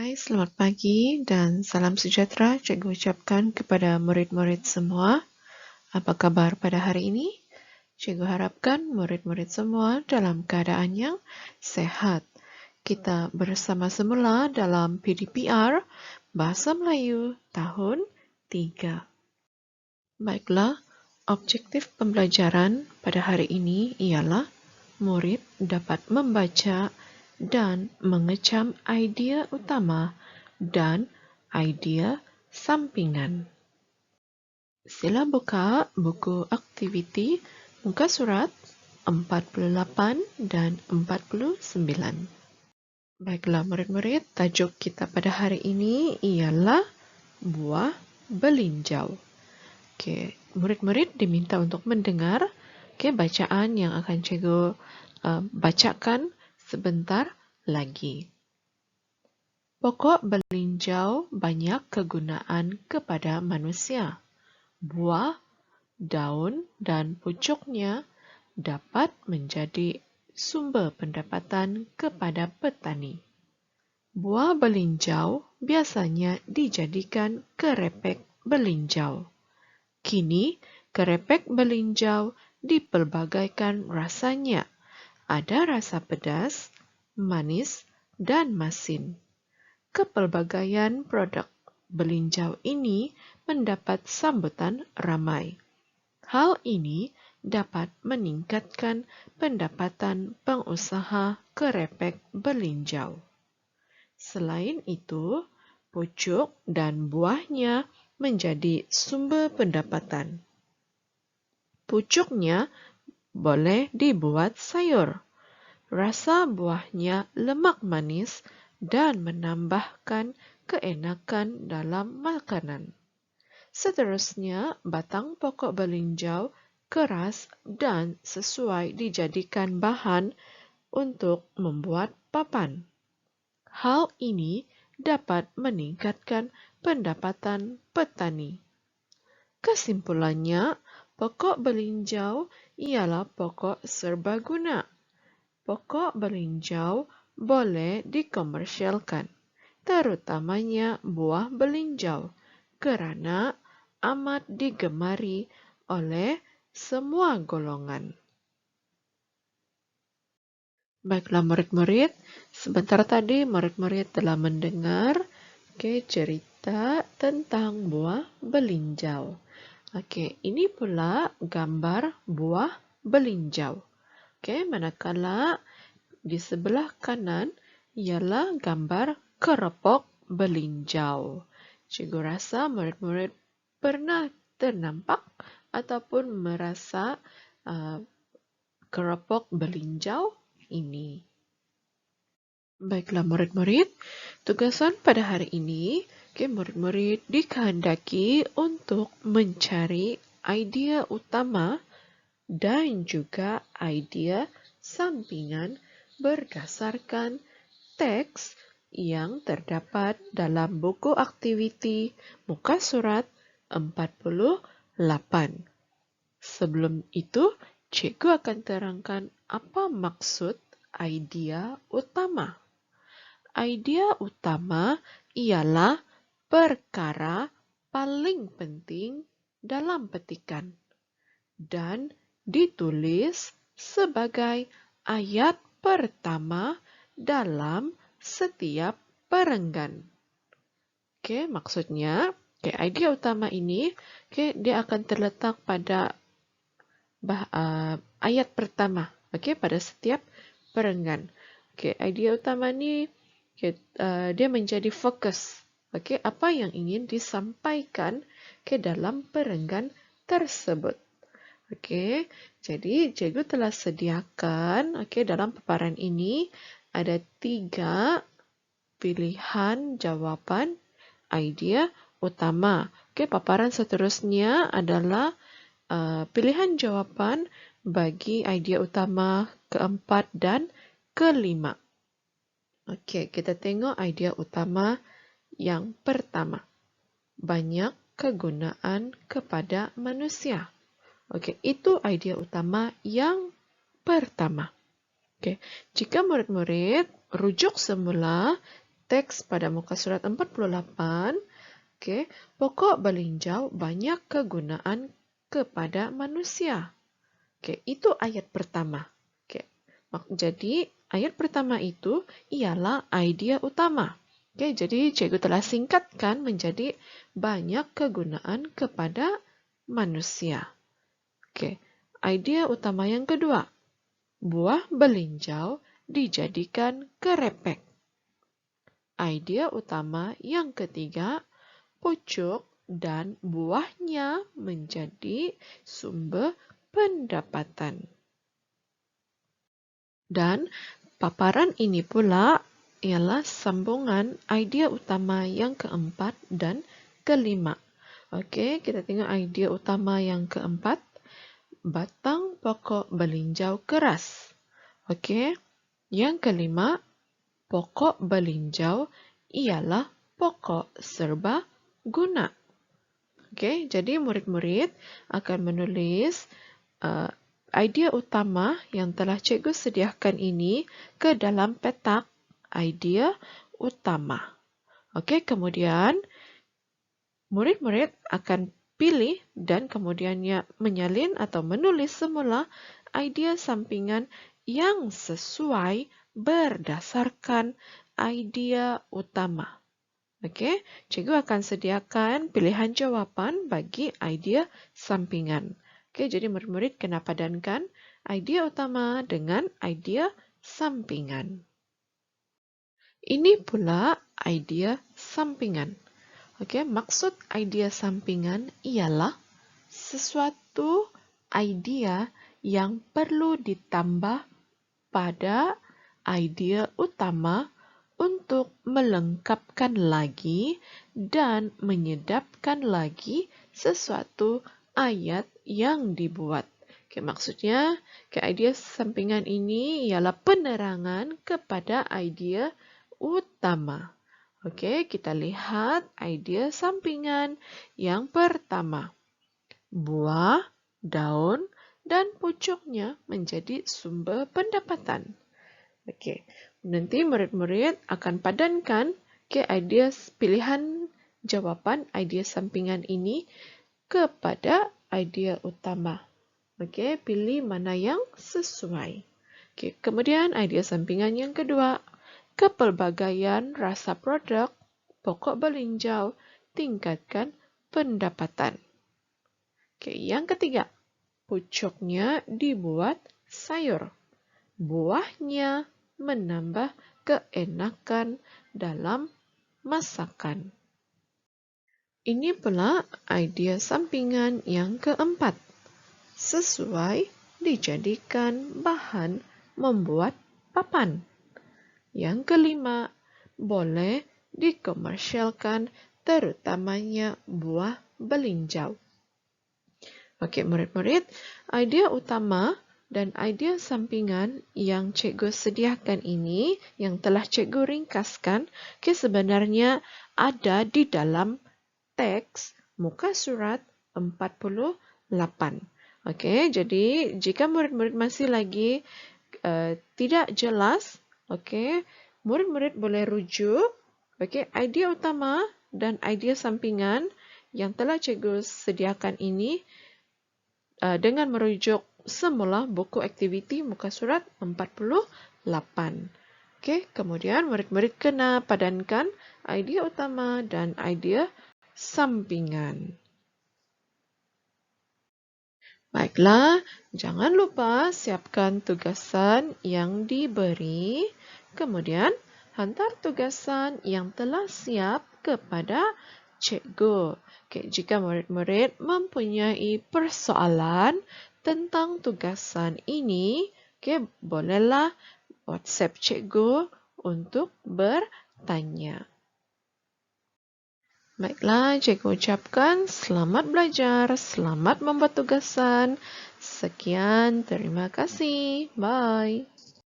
Hai, selamat pagi dan salam sejahtera cikgu ucapkan kepada murid-murid semua. Apa kabar pada hari ini? Cikgu harapkan murid-murid semua dalam keadaan yang sehat. Kita bersama semula dalam PDPR Bahasa Melayu tahun 3. Baiklah, objektif pembelajaran pada hari ini ialah murid dapat membaca dan mengecam idea utama dan idea sampingan. Sila buka buku aktiviti muka surat 48 dan 49. Baiklah murid-murid, tajuk kita pada hari ini ialah buah belinjau. Murid-murid diminta untuk mendengar bacaan yang akan cikgu bacakan sebentar lagi. Pokok belinjau banyak kegunaan kepada manusia. Buah, daun, dan pucuknya dapat menjadi sumber pendapatan kepada petani. Buah belinjau biasanya dijadikan kerepek belinjau. Kini, kerepek belinjau dipelbagaikan rasanya. Ada rasa pedas, manis, dan masin. Kepelbagaian produk belinjau ini mendapat sambutan ramai. Hal ini dapat meningkatkan pendapatan pengusaha kerepek belinjau. Selain itu, pucuk dan buahnya menjadi sumber pendapatan. Pucuknya boleh dibuat sayur. Rasa buahnya lemak manis dan menambahkan keenakan dalam makanan. Seterusnya, batang pokok belinjau keras dan sesuai dijadikan bahan untuk membuat papan. Hal ini dapat meningkatkan pendapatan petani. Kesimpulannya, pokok belinjau ialah pokok serbaguna. Pokok belinjau boleh dikomersialkan, terutamanya buah belinjau, kerana amat digemari oleh semua golongan. Baiklah murid-murid, sebentar tadi murid-murid telah mendengar cerita tentang buah belinjau. Ini pula gambar buah belinjau. Manakala di sebelah kanan ialah gambar keropok belinjau. Cikgu rasa murid-murid pernah ternampak ataupun merasa keropok belinjau ini. Baiklah murid-murid, tugasan pada hari ini, murid-murid dikehendaki untuk mencari idea utama dan juga idea sampingan berdasarkan teks yang terdapat dalam buku aktiviti muka surat 48. Sebelum itu, cikgu akan terangkan apa maksud idea utama. Idea utama ialah perkara paling penting dalam petikan dan ditulis sebagai ayat pertama dalam setiap perenggan. Maksudnya, idea utama ini dia akan terletak pada ayat pertama, pada setiap perenggan. Idea utama ini dia menjadi fokus. Apa yang ingin disampaikan dalam perenggan tersebut. Jadi cikgu telah sediakan dalam paparan ini ada 3 pilihan jawapan idea utama. Paparan seterusnya adalah pilihan jawapan bagi idea utama keempat dan kelima. Kita tengok idea utama yang pertama. Banyak kegunaan kepada manusia. Itu idea utama yang pertama. Jika murid-murid rujuk semula teks pada muka surat 48. Okey, pokok belinjau banyak kegunaan kepada manusia. Okey, itu ayat pertama. Okey. Jadi, ayat pertama itu ialah idea utama. Okey, jadi cikgu telah singkatkan menjadi banyak kegunaan kepada manusia. Okey, idea utama yang kedua. Buah belinjau dijadikan kerepek. Idea utama yang ketiga, pucuk dan buahnya menjadi sumber pendapatan. Dan paparan ini pula ialah sambungan idea utama yang keempat dan kelima. Okey, kita tengok idea utama yang keempat. Batang pokok belinjau keras. Okey, yang kelima, pokok belinjau ialah pokok serba guna. Okey, jadi murid-murid akan menulis idea utama yang telah cikgu sediakan ini ke dalam petak idea utama. Okey, kemudian murid-murid akan pilih dan kemudiannya menyalin atau menulis semula idea sampingan yang sesuai berdasarkan idea utama. Okey, cikgu akan sediakan pilihan jawapan bagi idea sampingan. Okey, jadi murid-murid kena padankan idea utama dengan idea sampingan. Ini pula idea sampingan. Okey, maksud idea sampingan ialah sesuatu idea yang perlu ditambah pada idea utama untuk melengkapkan lagi dan menyedapkan lagi sesuatu ayat yang dibuat. Okay, maksudnya, idea sampingan ini ialah penerangan kepada idea utama. Okey, kita lihat idea sampingan yang pertama. Buah, daun dan pucuknya menjadi sumber pendapatan. Okey, nanti murid-murid akan padankan idea pilihan jawapan idea sampingan ini kepada idea utama. Okey, pilih mana yang sesuai. Okey, kemudian idea sampingan yang kedua. Kepelbagaian rasa produk pokok belinjau tingkatkan pendapatan. Okey, yang ketiga, pucuknya dibuat sayur. Buahnya menambah keenakan dalam masakan. Ini pula idea sampingan yang keempat. Sesuai dijadikan bahan membuat papan. Yang kelima, boleh dikomersialkan terutamanya buah belinjau. Okey, murid-murid, idea utama dan idea sampingan yang cikgu sediakan ini, yang telah cikgu ringkaskan, sebenarnya ada di dalam teks muka surat 48. Okey, jadi jika murid-murid masih lagi tidak jelas, okey, murid-murid boleh rujuk idea utama dan idea sampingan yang telah cikgu sediakan ini dengan merujuk semula buku aktiviti muka surat 48. Okey, kemudian murid-murid kena padankan idea utama dan idea sampingan. Baiklah, jangan lupa siapkan tugasan yang diberi. Kemudian, hantar tugasan yang telah siap kepada cikgu. Okay, jika murid-murid mempunyai persoalan tentang tugasan ini, bolehlah WhatsApp cikgu untuk bertanya. Baiklah, cikgu ucapkan selamat belajar, selamat membuat tugasan. Sekian, terima kasih. Bye.